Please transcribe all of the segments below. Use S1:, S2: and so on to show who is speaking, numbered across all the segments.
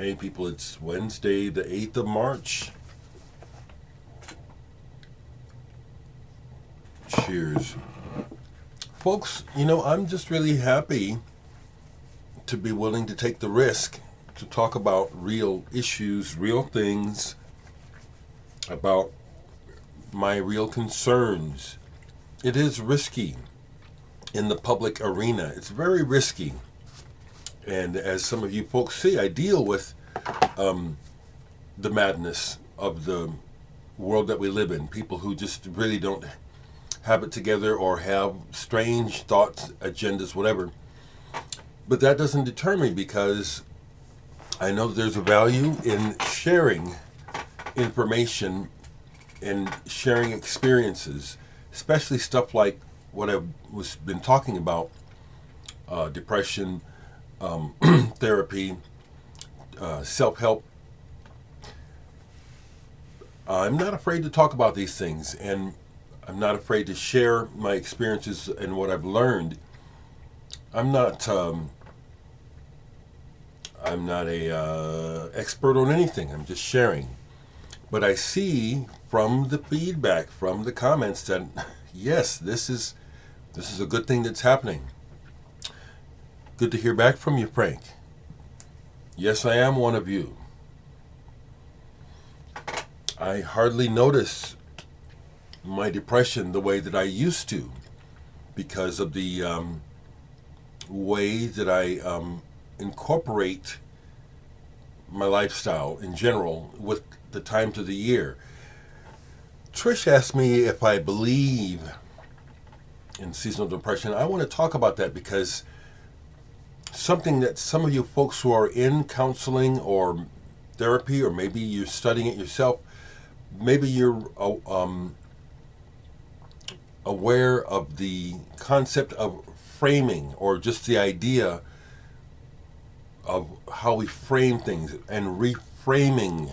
S1: Hey people, it's Wednesday the 8th of March. Cheers. Folks, I'm just really happy to be willing to take the risk to talk about real issues, real things, about my real concerns. It is risky in the public arena. It's very risky. And as some of you folks see, I deal with the madness of the world that we live in. People who just really don't have it together or have strange thoughts, agendas, whatever. But that doesn't deter me because I know that there's a value in sharing information and sharing experiences, especially stuff like what I've been talking about, depression, therapy, self-help. I'm not afraid to talk about these things, and I'm not afraid to share my experiences and what I've learned. I'm not a expert on anything. I'm just sharing. But I see from the feedback, from the comments, that yes, this is a good thing that's happening. Good to hear back from you, Frank. Yes, I am one of you. I hardly notice my depression the way that I used to because of the way that I incorporate my lifestyle in general with the times of the year. Trish asked me if I believe in seasonal depression. I want to talk about that because something that some of you folks who are in counseling or therapy, or maybe you're studying it yourself, maybe you're aware of the concept of framing, or just the idea of how we frame things and reframing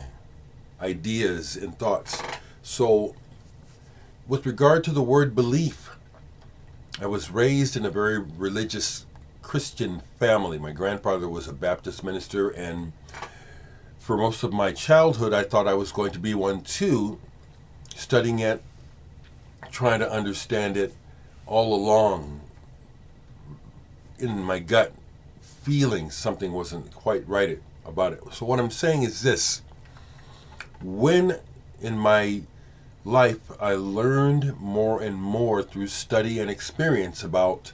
S1: ideas and thoughts. So with regard to the word belief, I was raised in a very religious Christian family. My grandfather was a Baptist minister, and for most of my childhood I thought I was going to be one too, studying it, trying to understand it, all along in my gut feeling something wasn't quite right about it. So what I'm saying is this: when in my life I learned more and more through study and experience about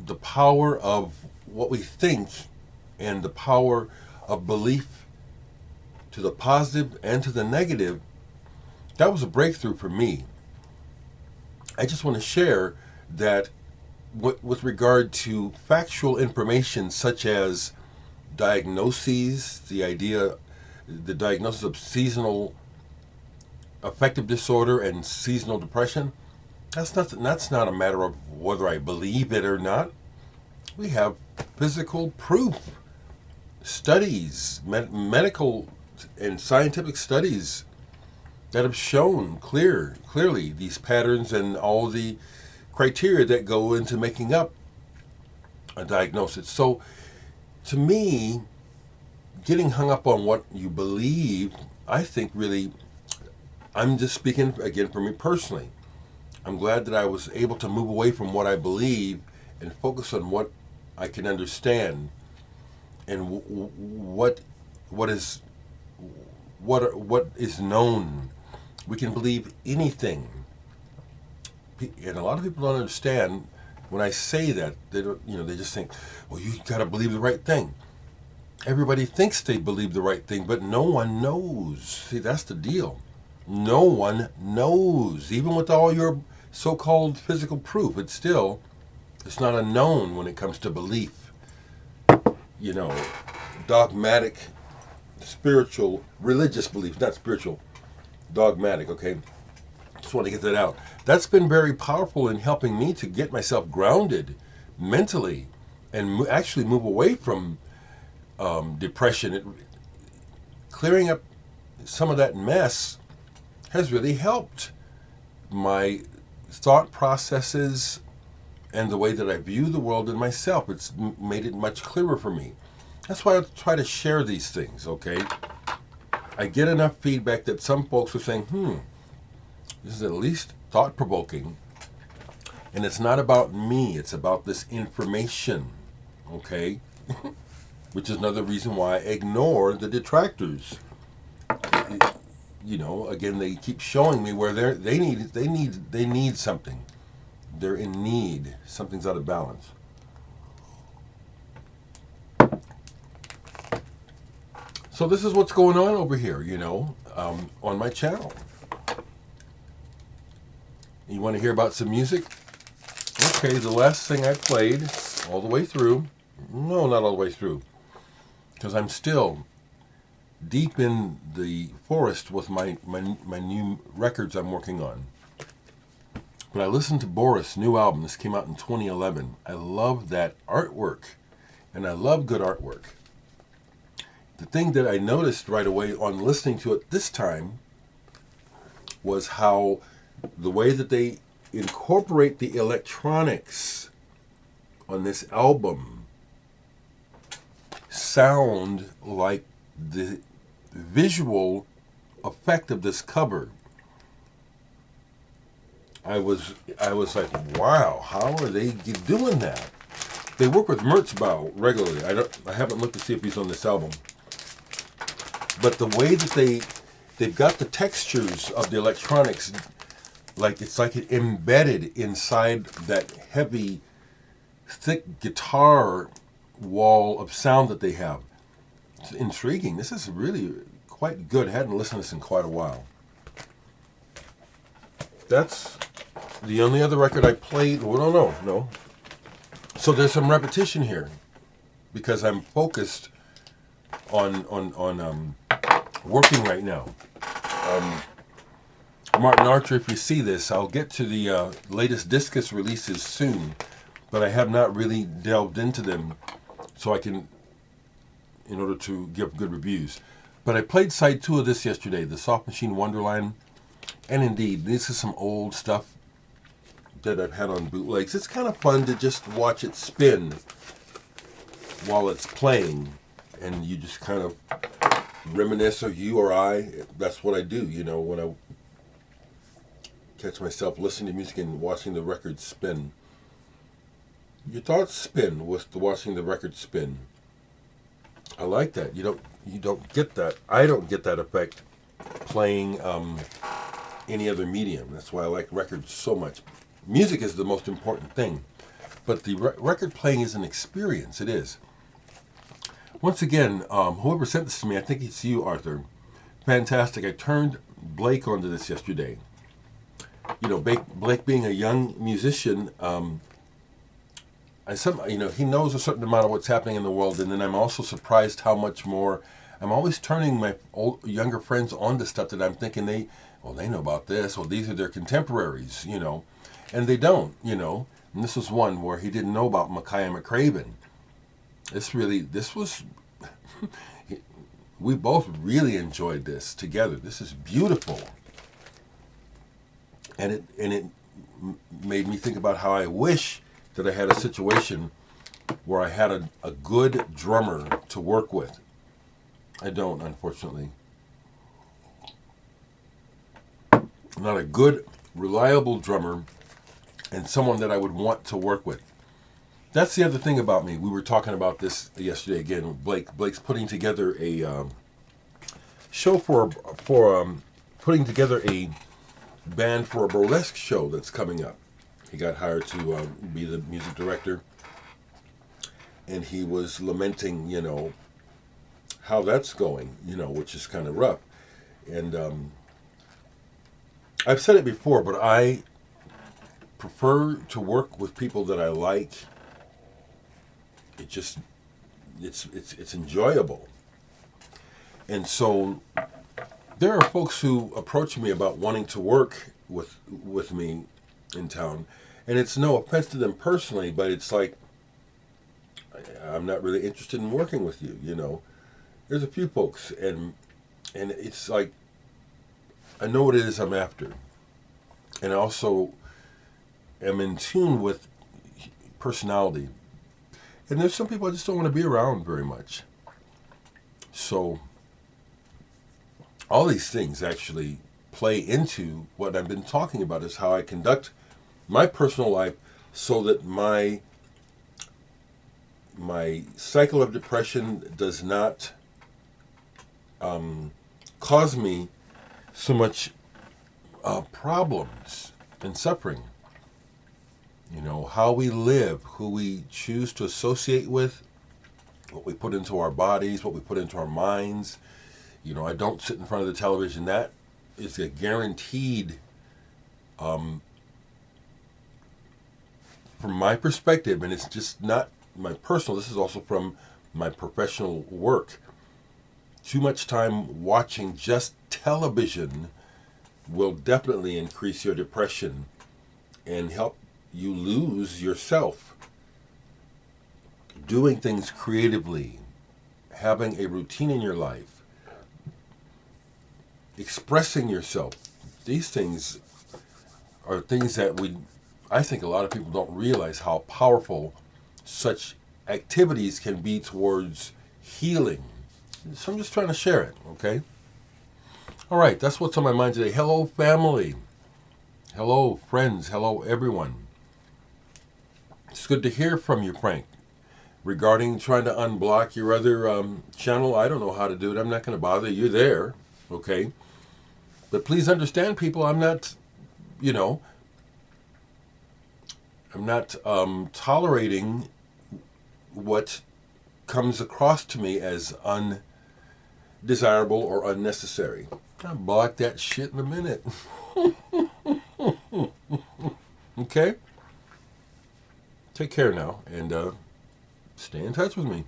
S1: the power of what we think and the power of belief, to the positive and to the negative, that was a breakthrough for me. I just want to share that with regard to factual information such as diagnoses, the diagnosis of seasonal affective disorder and seasonal depression, that's not a matter of whether I believe it or not. We have physical proof, studies, medical and scientific studies that have shown clearly these patterns and all the criteria that go into making up a diagnosis. So to me, getting hung up on what you believe, I think really, I'm just speaking again for me personally, I'm glad that I was able to move away from what I believe and focus on what I can understand and what is known. We can believe anything, and a lot of people don't understand when I say that. They don't, they just think, well, you got to believe the right thing. Everybody thinks they believe the right thing, but no one knows. See, that's the deal. No one knows, even with all your so-called physical proof. It's not a known when it comes to belief. Dogmatic, spiritual, religious belief, not spiritual, dogmatic, okay? Just want to get that out. That's been very powerful in helping me to get myself grounded mentally and actually move away from depression. Clearing up some of that mess has really helped my thought processes and the way that I view the world and myself. It's made it much clearer for me. That's why I try to share these things, okay? I get enough feedback that some folks are saying, this is at least thought-provoking. And it's not about me, it's about this information, okay? Which is another reason why I ignore the detractors. You know, again, they keep showing me where they need something. They're in need. Something's out of balance. So this is what's going on over here, you know, on my channel. You want to hear about some music? Okay, the last thing I played all the way through, no, not all the way through, because I'm still deep in the forest with my new records I'm working on. But I listened to Boris' new album. This came out in 2011. I love that artwork, and I love good artwork. The thing that I noticed right away on listening to it this time was how the way that they incorporate the electronics on this album sound like the visual effect of this cover. I was like, wow, how are they doing that? They work with Mertzbau regularly. I haven't looked to see if he's on this album. But the way that they've got the textures of the electronics, like it's like it embedded inside that heavy, thick guitar wall of sound that they have. It's intriguing. This is really quite good. I hadn't listened to this in quite a while. That's the only other record I played. Well, no. So there's some repetition here because I'm focused on working right now. Martin Archer, if you see this, I'll get to the latest discus releases soon, but I have not really delved into them so I can, in order to give good reviews. But I played side 2 of this yesterday, the Soft Machine Wonderland, and indeed, this is some old stuff that I've had on bootlegs. It's kind of fun to just watch it spin while it's playing, and you just kind of reminisce, or you or I, that's what I do, you know, when I catch myself listening to music and watching the record spin. Your thoughts spin with watching the record spin. I like that. You don't get that. I don't get that effect playing any other medium. That's why I like records so much. Music is the most important thing, but the record playing is an experience. It is. Once again, whoever sent this to me, I think it's you, Arthur. Fantastic. I turned Blake onto this yesterday. You know, Blake being a young musician, he knows a certain amount of what's happening in the world, and then I'm also surprised how much more. I'm always turning my younger friends onto stuff that I'm thinking they know about this. Well, these are their contemporaries, you know, and they don't, you know. And this was one where he didn't know about Makaya McCraven. This was, we both really enjoyed this together. This is beautiful. And it made me think about how I wish that I had a situation where I had a good drummer to work with. I don't, unfortunately. Not a good, reliable drummer and someone that I would want to work with. That's the other thing about me. We were talking about this yesterday again. Blake's putting together a show for putting together a band for a burlesque show that's coming up. He got hired to be the music director, and he was lamenting, you know, how that's going, you know, which is kind of rough. And I've said it before, but I prefer to work with people that I like. It's enjoyable. And so there are folks who approach me about wanting to work with me in town, and it's no offense to them personally, but it's like, I'm not really interested in working with you, you know. There's a few folks, and it's like, I know what it is I'm after, and I also am in tune with personality. And there's some people I just don't want to be around very much. So all these things actually play into what I've been talking about, is how I conduct my personal life so that my cycle of depression does not cause me so much problems and suffering. You know, how we live, who we choose to associate with, what we put into our bodies, what we put into our minds. You know, I don't sit in front of the television. That is a guaranteed, from my perspective, and it's just not my personal, this is also from my professional work. Too much time watching just television will definitely increase your depression and help you lose yourself. Doing things creatively, having a routine in your life, expressing yourself, these things are things that I think a lot of people don't realize how powerful such activities can be towards healing. So I'm just trying to share it, okay? All right, that's what's on my mind today. Hello, family. Hello, friends. Hello, everyone. It's good to hear from you, Frank. Regarding trying to unblock your other channel, I don't know how to do it. I'm not going to bother you there, okay? But please understand, people, I'm not, I'm not tolerating what comes across to me as undesirable or unnecessary. I'll block that shit in a minute. Okay? Take care now, and stay in touch with me.